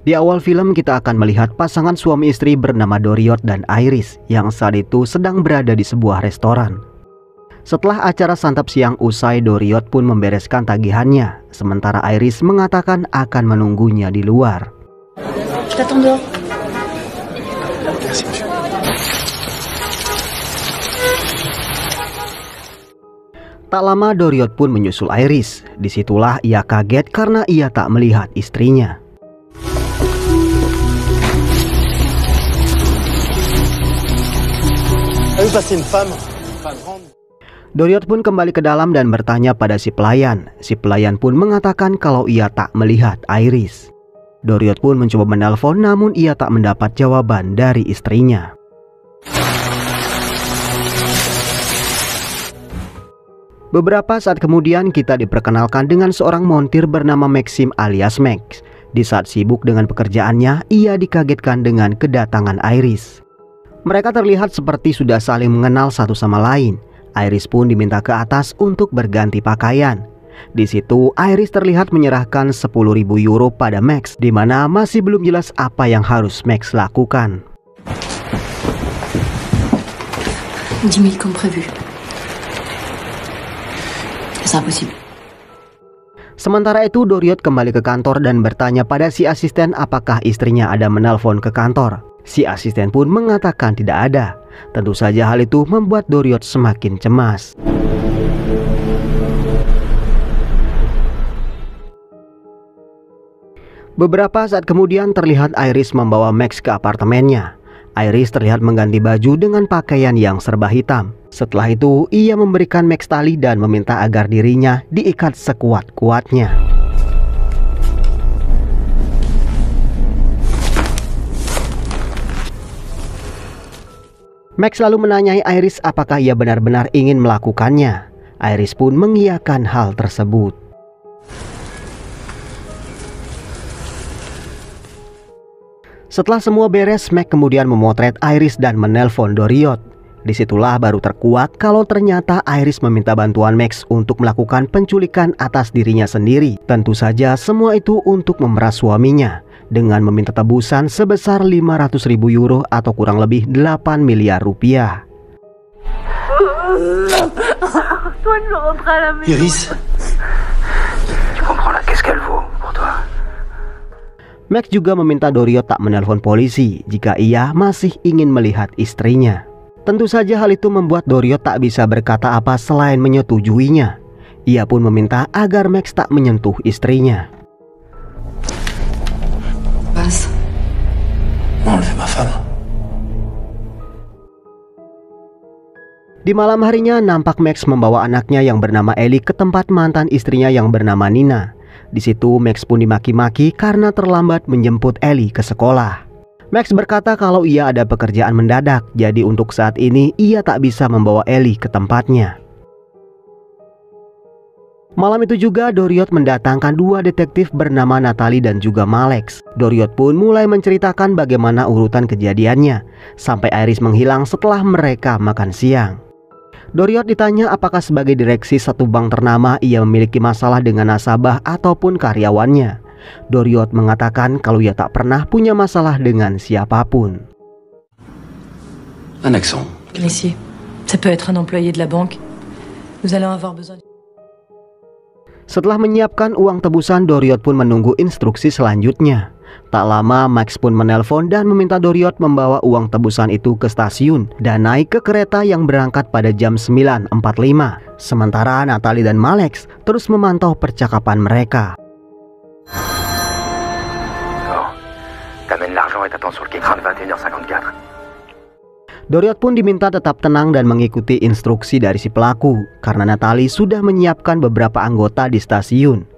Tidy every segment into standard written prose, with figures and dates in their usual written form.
Di awal film kita akan melihat pasangan suami istri bernama Doriot dan Iris yang saat itu sedang berada di sebuah restoran. Setelah acara santap siang usai, Doriot pun membereskan tagihannya, sementara Iris mengatakan akan menunggunya di luar. Tak lama Doriot pun menyusul Iris. Disitulah ia kaget karena ia tak melihat istrinya. Doriot pun kembali ke dalam dan bertanya pada si pelayan. Si pelayan pun mengatakan kalau ia tak melihat Iris. Doriot pun mencoba menelpon namun ia tak mendapat jawaban dari istrinya. Beberapa saat kemudian kita diperkenalkan dengan seorang montir bernama Maxim alias Max. Di saat sibuk dengan pekerjaannya, ia dikagetkan dengan kedatangan Iris. Mereka terlihat seperti sudah saling mengenal satu sama lain. Iris pun diminta ke atas untuk berganti pakaian. Di situ Iris terlihat menyerahkan 10.000 euro pada Max, di mana masih belum jelas apa yang harus Max lakukan. 10 000 comme prévu. C'est impossible. Sementara itu Doriot kembali ke kantor dan bertanya pada si asisten apakah istrinya ada menelpon ke kantor. Si asisten pun mengatakan tidak ada. Tentu saja hal itu membuat Doriot semakin cemas. Beberapa saat kemudian terlihat Iris membawa Max ke apartemennya. Iris terlihat mengganti baju dengan pakaian yang serba hitam. Setelah itu ia memberikan Max tali dan meminta agar dirinya diikat sekuat-kuatnya. Max lalu menanyai Iris apakah ia benar-benar ingin melakukannya. Iris pun mengiyakan hal tersebut. Setelah semua beres, Max kemudian memotret Iris dan menelpon Doriot. Disitulah baru terkuak kalau ternyata Iris meminta bantuan Max untuk melakukan penculikan atas dirinya sendiri. Tentu saja semua itu untuk memeras suaminya, dengan meminta tebusan sebesar 500.000 euro atau kurang lebih 8 miliar rupiah. Iris, tu comprends là qu'est-ce qu'elle vaut pour toi? Max juga meminta Doriot tak menelpon polisi jika ia masih ingin melihat istrinya. Tentu saja hal itu membuat Doriot tak bisa berkata apa selain menyetujuinya. Ia pun meminta agar Max tak menyentuh istrinya. Di malam harinya nampak Max membawa anaknya yang bernama Ellie ke tempat mantan istrinya yang bernama Nina. Di situ Max pun dimaki-maki karena terlambat menjemput Ellie ke sekolah. Max berkata kalau ia ada pekerjaan mendadak, jadi untuk saat ini ia tak bisa membawa Ellie ke tempatnya. Malam itu juga Doriot mendatangkan 2 detektif bernama Natalie dan juga Malex. Doriot pun mulai menceritakan bagaimana urutan kejadiannya, sampai Iris menghilang setelah mereka makan siang. Doriot ditanya apakah sebagai direksi satu bank ternama ia memiliki masalah dengan nasabah ataupun karyawannya. Doriot mengatakan kalau ia tak pernah punya masalah dengan siapapun. Un accent. Gressier. Ça peut être un employé de la banque. Nous allons avoir besoin. Setelah menyiapkan uang tebusan, Doriot pun menunggu instruksi selanjutnya. Tak lama Max pun menelpon dan meminta Doriot membawa uang tebusan itu ke stasiun dan naik ke kereta yang berangkat pada jam 9.45. Sementara Natalie dan Malex terus memantau percakapan mereka. T'amènes l'argent et t'attends sur le quai Crane 21h54. Doriot pun diminta tetap tenang dan mengikuti instruksi dari si pelaku karena Natalie sudah menyiapkan beberapa anggota di stasiun.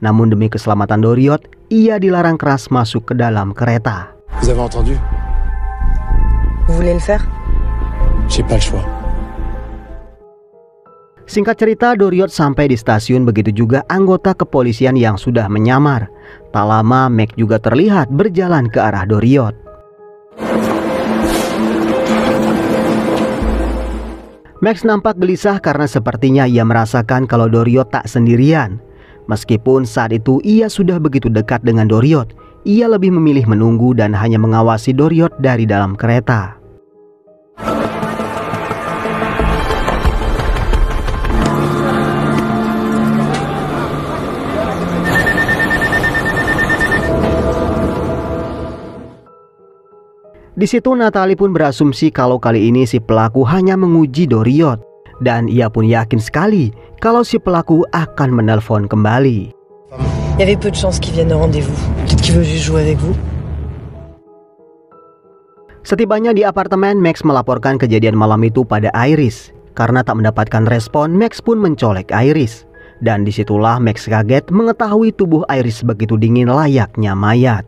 Namun demi keselamatan Doriot, ia dilarang keras masuk ke dalam kereta. Vous avez entendu? Vous voulez le faire? J'ai pas le choix. Singkat cerita, Doriot sampai di stasiun, begitu juga anggota kepolisian yang sudah menyamar. Tak lama Max juga terlihat berjalan ke arah Doriot. Max nampak gelisah karena sepertinya ia merasakan kalau Doriot tak sendirian. Meskipun saat itu ia sudah begitu dekat dengan Doriot, ia lebih memilih menunggu dan hanya mengawasi Doriot dari dalam kereta. Di situ Natalie pun berasumsi kalau kali ini si pelaku hanya menguji Doriot, dan ia pun yakin sekali kalau si pelaku akan menelpon kembali. Il y avait peu de chances qu'il vienne au rendez-vous. Peut-être qu'il veut juste jouer avec vous. Setibanya di apartemen, Max melaporkan kejadian malam itu pada Iris. Karena tak mendapatkan respon, Max pun mencolek Iris. Dan disitulah Max kaget mengetahui tubuh Iris begitu dingin layaknya mayat.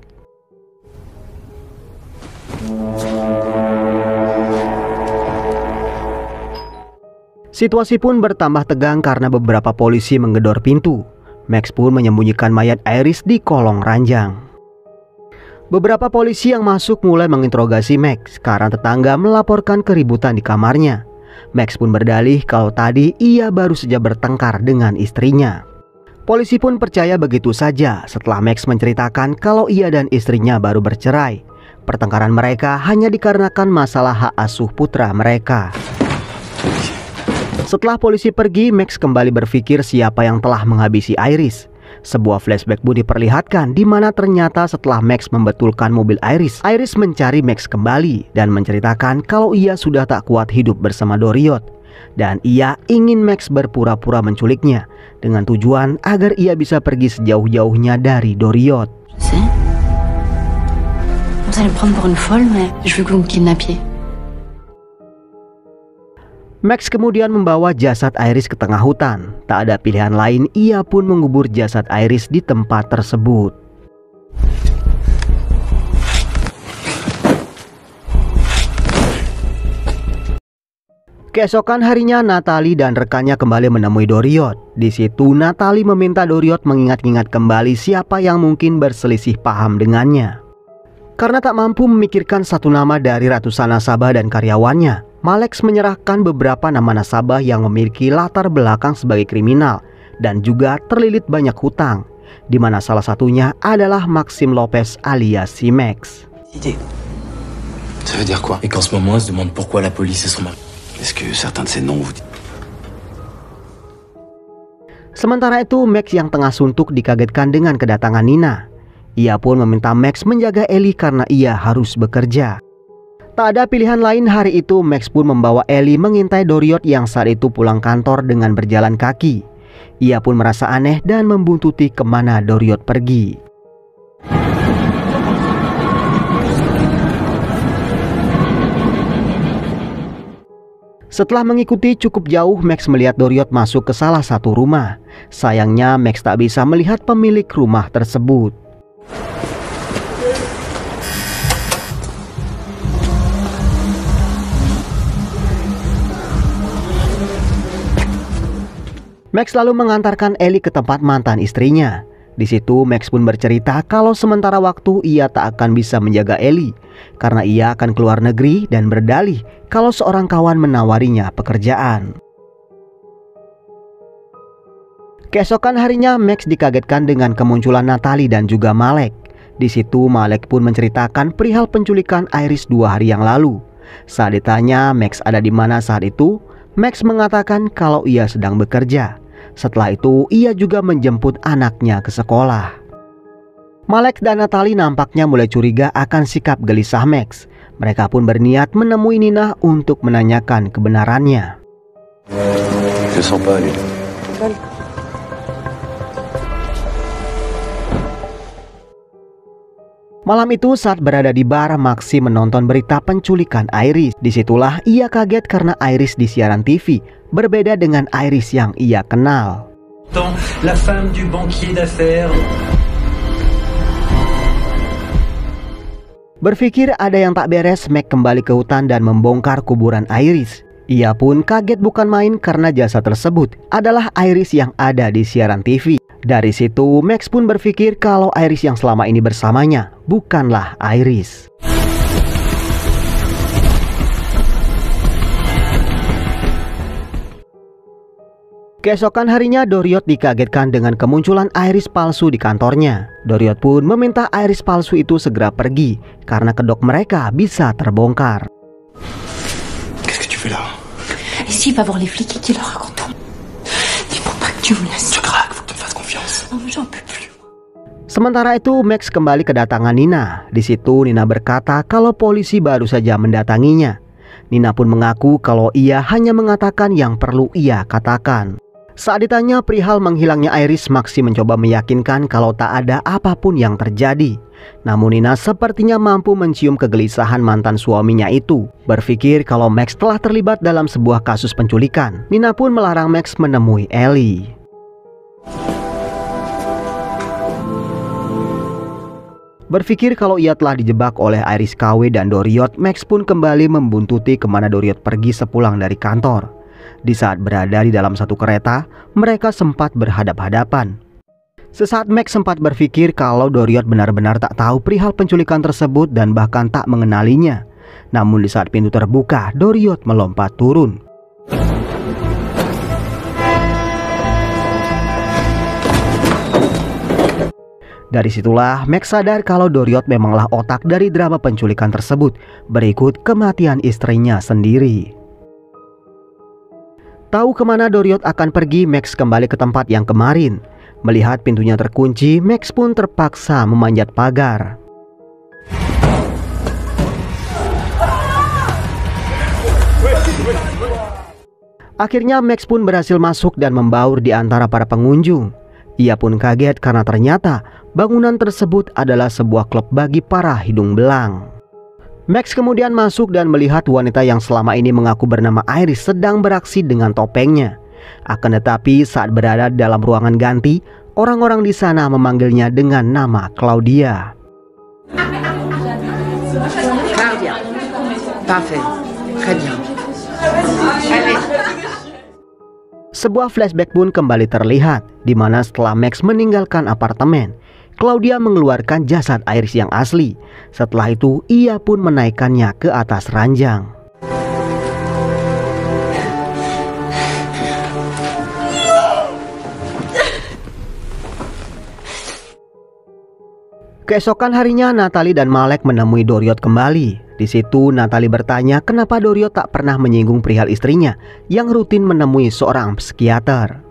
Situasi pun bertambah tegang karena beberapa polisi menggedor pintu. Max pun menyembunyikan mayat Iris di kolong ranjang. Beberapa polisi yang masuk mulai menginterogasi Max karena tetangga melaporkan keributan di kamarnya. Max pun berdalih kalau tadi ia baru saja bertengkar dengan istrinya. Polisi pun percaya begitu saja setelah Max menceritakan kalau ia dan istrinya baru bercerai. Pertengkaran mereka hanya dikarenakan masalah hak asuh putra mereka. Setelah polisi pergi, Max kembali berpikir siapa yang telah menghabisi Iris. Sebuah flashback pun diperlihatkan di mana ternyata setelah Max membetulkan mobil Iris, Iris mencari Max kembali dan menceritakan kalau ia sudah tak kuat hidup bersama Doriot. Dan ia ingin Max berpura-pura menculiknya dengan tujuan agar ia bisa pergi sejauh-jauhnya dari Doriot. Vous allez me prendre pour une folle, mais je veux que vous me kidnappiez. Max kemudian membawa jasad Iris ke tengah hutan. Tak ada pilihan lain, ia pun mengubur jasad Iris di tempat tersebut. Keesokan harinya, Natalie dan rekannya kembali menemui Doriot. Di situ Natalie meminta Doriot mengingat-ingat kembali siapa yang mungkin berselisih paham dengannya. Karena tak mampu memikirkan satu nama dari ratusan nasabah dan karyawannya, Malex menyerahkan beberapa nama nasabah yang memiliki latar belakang sebagai kriminal dan juga terlilit banyak hutang, di mana salah satunya adalah Maxime Lopez alias si Max. Ça veut dire quoi? Et qu'en ce moment, on se demande pourquoi la police et son mari. Est-ce que certains de ces noms vous disent? Sementara itu, Max yang tengah suntuk dikagetkan dengan kedatangan Nina. Ia pun meminta Max menjaga Ellie karena ia harus bekerja. Tak ada pilihan lain, hari itu Max pun membawa Ellie mengintai Doriot yang saat itu pulang kantor dengan berjalan kaki. Ia pun merasa aneh dan membuntuti kemana Doriot pergi. Setelah mengikuti cukup jauh, Max melihat Doriot masuk ke salah satu rumah. Sayangnya Max tak bisa melihat pemilik rumah tersebut. Max lalu mengantarkan Ellie ke tempat mantan istrinya. Di situ Max pun bercerita kalau sementara waktu ia tak akan bisa menjaga Ellie karena ia akan keluar negeri dan berdalih kalau seorang kawan menawarinya pekerjaan. Keesokan harinya Max dikagetkan dengan kemunculan Natalie dan juga Malek. Di situ Malek pun menceritakan perihal penculikan Iris 2 hari yang lalu. Saat ditanya Max ada di mana saat itu, Max mengatakan kalau ia sedang bekerja. Setelah itu ia juga menjemput anaknya ke sekolah. Malek dan Natalie nampaknya mulai curiga akan sikap gelisah Max. Mereka pun berniat menemui Nina untuk menanyakan kebenarannya. Je sens pas aller. Malam itu saat berada di bar, Maxime menonton berita penculikan Iris. Disitulah ia kaget karena Iris di siaran TV berbeda dengan Iris yang ia kenal. La femme du banquier d'affaires. Berpikir ada yang tak beres, Mac kembali ke hutan dan membongkar kuburan Iris. Ia pun kaget bukan main karena jasad tersebut adalah Iris yang ada di siaran TV. Dari situ Max pun berpikir kalau Iris yang selama ini bersamanya bukanlah Iris. Keesokan harinya Doriot dikagetkan dengan kemunculan iris palsu di kantornya. Doriot pun meminta iris palsu itu segera pergi karena kedok mereka bisa terbongkar. Qu'est-ce que tu fais là? Et s'il va voir les flics et qu'il leur raconte tout? Dis-moi pas que tu me laisses. Tu craques, faut que tu me fasses confiance. Oh, mais j'en peux plus. Sementara itu Max kembali kedatangan Nina. Di situ Nina berkata kalau polisi baru saja mendatanginya. Nina pun mengaku kalau ia hanya mengatakan yang perlu ia katakan. Saat ditanya perihal menghilangnya iris, Maxi mencoba meyakinkan kalau tak ada apapun yang terjadi. Namun Nina sepertinya mampu mencium kegelisahan mantan suaminya itu. Berpikir kalau Max telah terlibat dalam sebuah kasus penculikan, Nina pun melarang Max menemui Ellie. Berpikir kalau ia telah dijebak oleh Iris KW dan Doriot, Max pun kembali membuntuti kemana Doriot pergi sepulang dari kantor. Di saat berada di dalam satu kereta, mereka sempat berhadap-hadapan. Sesaat Max sempat berpikir kalau Doriot benar-benar tak tahu perihal penculikan tersebut dan bahkan tak mengenalinya. Namun di saat pintu terbuka, Doriot melompat turun. Dari situlah Max sadar kalau Doriot memanglah otak dari drama penculikan tersebut, berikut kematian istrinya sendiri. Tahu kemana Doriot akan pergi, Max kembali ke tempat yang kemarin. Melihat pintunya terkunci, Max pun terpaksa memanjat pagar. Akhirnya Max pun berhasil masuk dan membaur di antara para pengunjung. Ia pun kaget karena ternyata bangunan tersebut adalah sebuah klub bagi para hidung belang. Max kemudian masuk dan melihat wanita yang selama ini mengaku bernama Iris sedang beraksi dengan topengnya. Akan tetapi saat berada dalam ruangan ganti, orang-orang di sana memanggilnya dengan nama Claudia. Claudia. Parfait. Très bien. Sebuah flashback pun kembali terlihat, di mana setelah Max meninggalkan apartemen, Claudia mengeluarkan jasad Iris yang asli. Setelah itu ia pun menaikkannya ke atas ranjang. Keesokan harinya Natalie dan Malek menemui Doriot kembali. Di situ Natalie bertanya kenapa Doriot tak pernah menyinggung perihal istrinya yang rutin menemui seorang psikiater.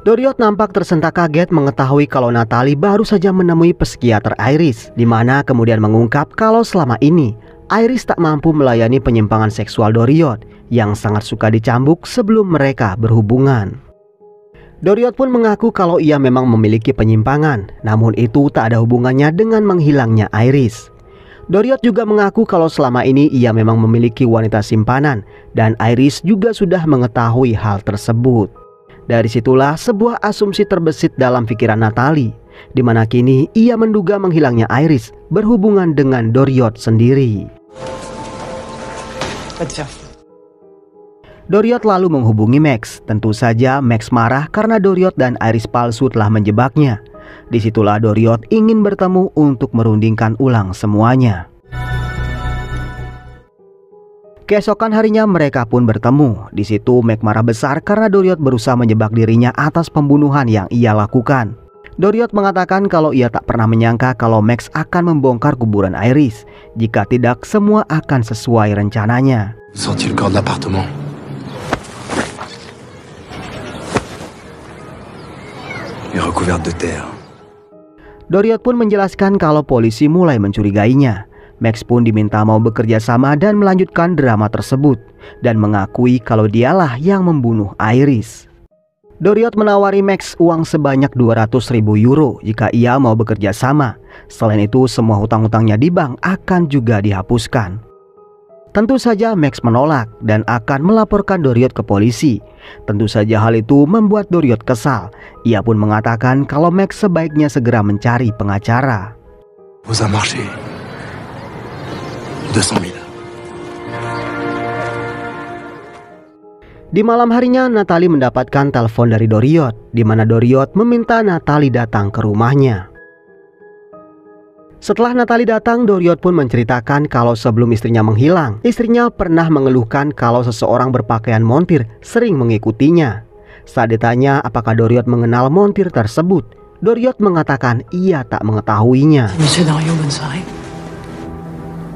Doriot nampak tersentak kaget mengetahui kalau Natalie baru saja menemui psikiater Iris, di mana kemudian mengungkap kalau selama ini Iris tak mampu melayani penyimpangan seksual Doriot yang sangat suka dicambuk sebelum mereka berhubungan. Doriot pun mengaku kalau ia memang memiliki penyimpangan, namun itu tak ada hubungannya dengan menghilangnya Iris. Doriot juga mengaku kalau selama ini ia memang memiliki wanita simpanan dan Iris juga sudah mengetahui hal tersebut. Dari situlah sebuah asumsi terbesit dalam pikiran Natalie, di mana kini ia menduga menghilangnya Iris berhubungan dengan Doriot sendiri. Doriot lalu menghubungi Max. Tentu saja Max marah karena Doriot dan Iris palsu telah menjebaknya. Disitulah Doriot ingin bertemu untuk merundingkan ulang semuanya. Keesokan harinya mereka pun bertemu. Di situ Max marah besar karena Doriot berusaha menjebak dirinya atas pembunuhan yang ia lakukan. Doriot mengatakan kalau ia tak pernah menyangka kalau Max akan membongkar kuburan Iris. Jika tidak, semua akan sesuai rencananya. Senti le corps de l'appartement. Il est recouvert de terre. Doriot pun menjelaskan kalau polisi mulai mencurigainya. Max pun diminta mau bekerja sama dan melanjutkan drama tersebut dan mengakui kalau dialah yang membunuh Iris. Doriot menawari Max uang sebanyak 200.000 euro jika ia mau bekerja sama. Selain itu semua hutang-hutangnya di bank akan juga dihapuskan. Tentu saja Max menolak dan akan melaporkan Doriot ke polisi. Tentu saja hal itu membuat Doriot kesal. Ia pun mengatakan kalau Max sebaiknya segera mencari pengacara. Vous a marché. 200.000. Di malam harinya Natalie mendapatkan telepon dari Doriot, di mana Doriot meminta Natalie datang ke rumahnya. Setelah Natalie datang, Doriot pun menceritakan kalau sebelum istrinya menghilang, istrinya pernah mengeluhkan kalau seseorang berpakaian montir sering mengikutinya. Saat ditanya apakah Doriot mengenal montir tersebut, Doriot mengatakan ia tak mengetahuinya. Monsieur Dario, bonne soirée.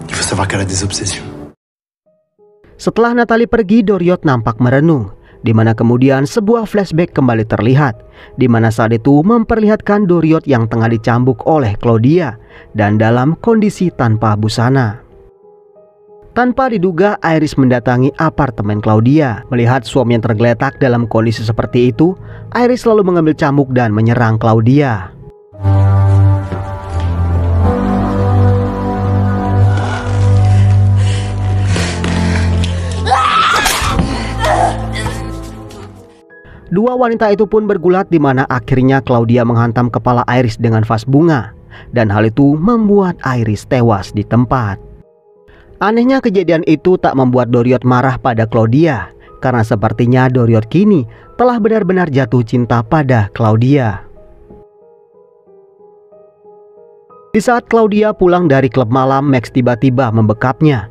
Il faut savoir qu'elle a des obsessions. Setelah Natalie pergi, Doriot nampak merenung, di mana kemudian sebuah flashback kembali terlihat, di mana saat itu memperlihatkan Doriot yang tengah dicambuk oleh Claudia dan dalam kondisi tanpa busana. Tanpa diduga, Iris mendatangi apartemen Claudia. Melihat suami yang tergeletak dalam kondisi seperti itu, Iris lalu mengambil cambuk dan menyerang Claudia. Dua wanita itu pun bergulat, di mana akhirnya Claudia menghantam kepala Iris dengan vas bunga, dan hal itu membuat Iris tewas di tempat. Anehnya kejadian itu tak membuat Doriot marah pada Claudia, karena sepertinya Doriot kini telah benar-benar jatuh cinta pada Claudia. Di saat Claudia pulang dari klub malam, Max tiba-tiba membekapnya.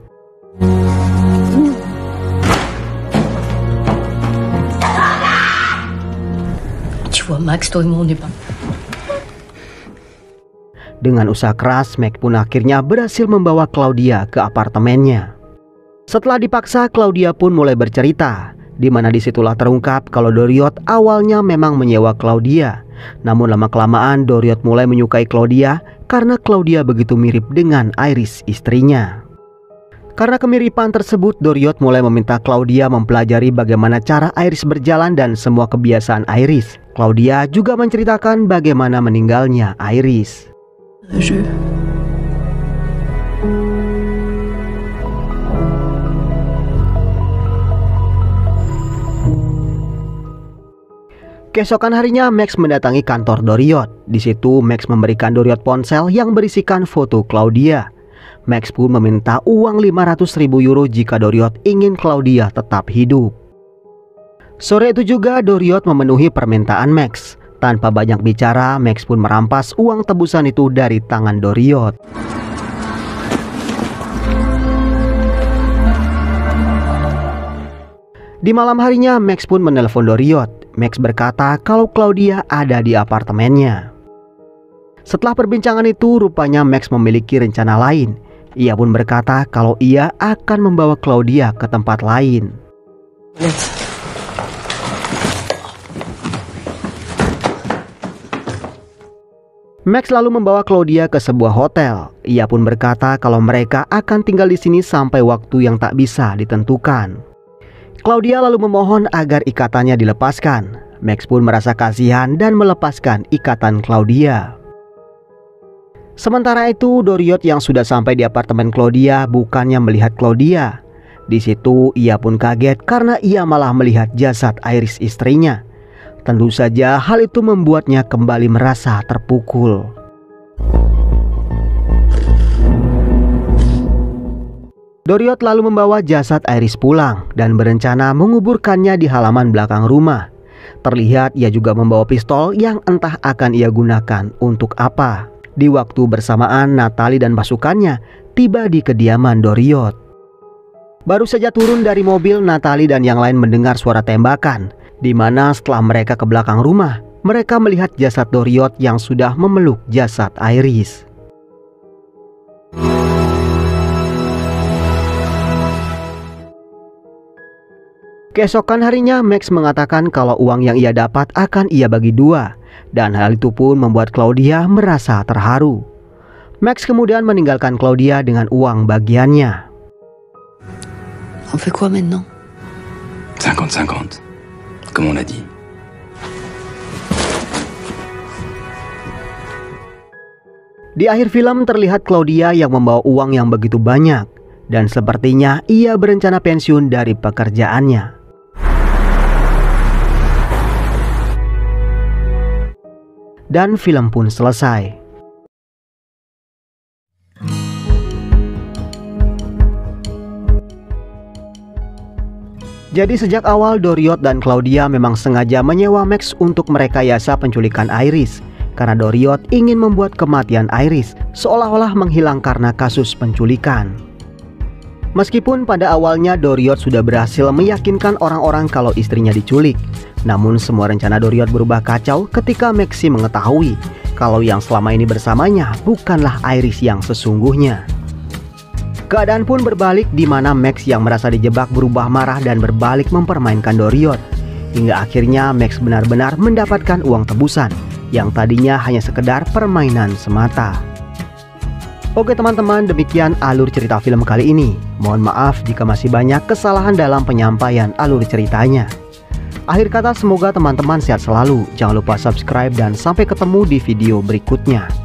Tu vois, Max, toi et moi, on n'est pas. Dengan usaha keras, Max pun akhirnya berhasil membawa Claudia ke apartemennya. Setelah dipaksa, Claudia pun mulai bercerita, di mana disitulah terungkap kalau Doriot awalnya memang menyewa Claudia. Namun lama-kelamaan Doriot mulai menyukai Claudia karena Claudia begitu mirip dengan Iris, istrinya. Karena kemiripan tersebut, Doriot mulai meminta Claudia mempelajari bagaimana cara Iris berjalan dan semua kebiasaan Iris. Claudia juga menceritakan bagaimana meninggalnya Iris. Keesokan harinya, Max mendatangi kantor Doriot. Di situ Max memberikan Doriot ponsel yang berisikan foto Claudia. Max pun meminta uang 500.000 euro jika Doriot ingin Claudia tetap hidup. Sore itu juga Doriot memenuhi permintaan Max. Tanpa banyak bicara, Max pun merampas uang tebusan itu dari tangan Doriot. Di malam harinya, Max pun menelpon Doriot. Max berkata kalau Claudia ada di apartemennya. Setelah perbincangan itu, rupanya Max memiliki rencana lain. Ia pun berkata kalau ia akan membawa Claudia ke tempat lain. Max lalu membawa Claudia ke sebuah hotel. Ia pun berkata kalau mereka akan tinggal di sini sampai waktu yang tak bisa ditentukan. Claudia lalu memohon agar ikatannya dilepaskan. Max pun merasa kasihan dan melepaskan ikatan Claudia. Sementara itu, Doriot yang sudah sampai di apartemen Claudia bukannya melihat Claudia. Di situ ia pun kaget karena ia malah melihat jasad Iris, istrinya. Tentu saja hal itu membuatnya kembali merasa terpukul. Doriot lalu membawa jasad Iris pulang dan berencana menguburkannya di halaman belakang rumah. Terlihat ia juga membawa pistol yang entah akan ia gunakan untuk apa. Di waktu bersamaan, Natalie dan pasukannya tiba di kediaman Doriot. Baru saja turun dari mobil, Natalie dan yang lain mendengar suara tembakan, di mana setelah mereka ke belakang rumah, mereka melihat jasad Doriot yang sudah memeluk jasad Iris. Keesokan harinya, Max mengatakan kalau uang yang ia dapat akan ia bagi dua, dan hal itu pun membuat Claudia merasa terharu. Max kemudian meninggalkan Claudia dengan uang bagiannya. On fait quoi maintenant? 50-50, comme on a dit. Di akhir film terlihat Claudia yang membawa uang yang begitu banyak, dan sepertinya ia berencana pensiun dari pekerjaannya. Dan film pun selesai. Jadi sejak awal Doriot dan Claudia memang sengaja menyewa Max untuk merekayasa penculikan Iris, karena Doriot ingin membuat kematian Iris seolah-olah menghilang karena kasus penculikan. Meskipun pada awalnya Doriot sudah berhasil meyakinkan orang-orang kalau istrinya diculik, Namun semua rencana Doriot berubah kacau ketika Maxim mengetahui kalau yang selama ini bersamanya bukanlah Iris yang sesungguhnya. Keadaan pun berbalik di mana Max yang merasa dijebak berubah marah dan berbalik mempermainkan Doriot. Hingga akhirnya Max benar-benar mendapatkan uang tebusan yang tadinya hanya sekedar permainan semata. Oke teman-teman, demikian alur cerita film kali ini. Mohon maaf jika masih banyak kesalahan dalam penyampaian alur ceritanya. Akhir kata, semoga teman-teman sehat selalu. Jangan lupa subscribe dan sampai ketemu di video berikutnya.